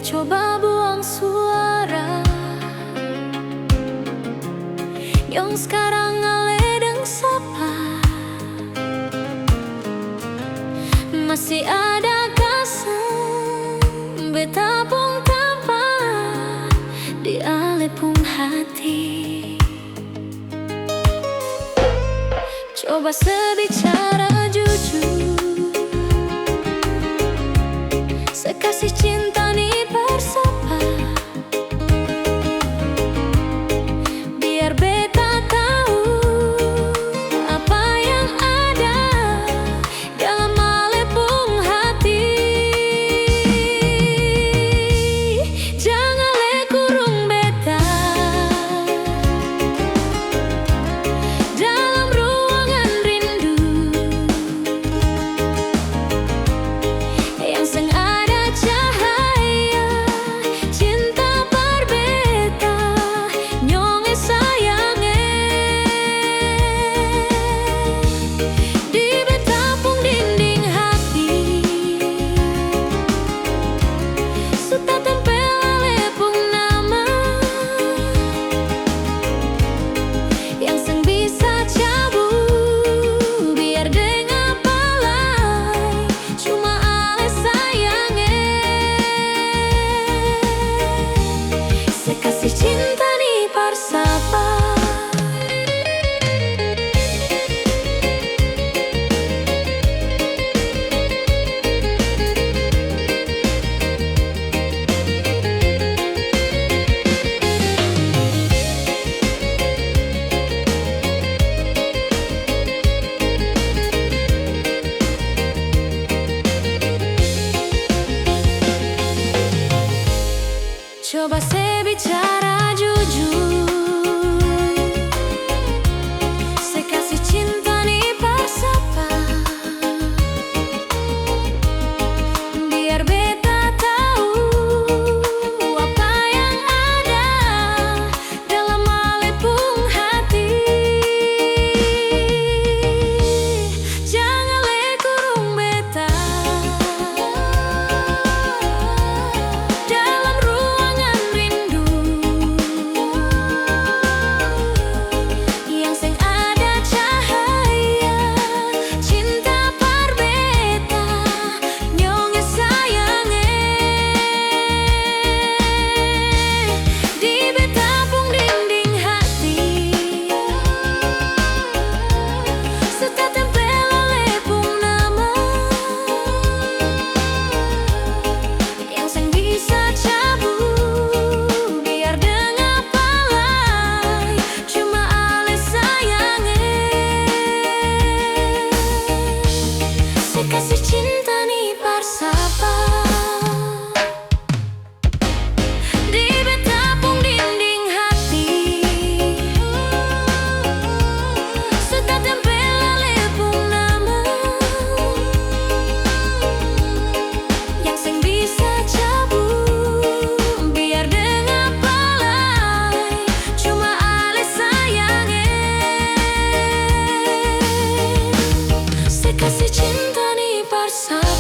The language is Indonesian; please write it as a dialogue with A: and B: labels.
A: coba buang suara yang sekarang ngaledeng sapa. Masih ada kasem beta pung tempat di alepung hati. Coba sebicara jujur, sekasih cinta nih bersapa. Biar beta tahu apa yang ada dalam alepung hati. Jangan le kurung beta dalam ruangan rindu yang sengaja cahaya cinta berbeda nyonge sayange di beta pung dinding hati. Suta tempel alepung nama yang seng bisa cabut. Biar dengar palai cuma ale sayange. Sekasih cinta nih parsapa. Coba sebicara jujur, sekasih cinta nih bersapa. Biar beta tahu apa yang ada dalam alepung hati. Jangan le kurung beta dalam ruangan rindu yang seng ada cahaya cinta berbeda nyonge sayange di beta pung dinding hati. Suka tempel alepung nama yang seng bisa cabut. Biar dengar palai cuma ale sayange. Sekasih cinta nih bersapa di beta pung dinding hati. Suka tempel alepung nama yang seng bisa cabut. Biar dengar palai cuma ale sayange. Sekasih cinta nih bersama.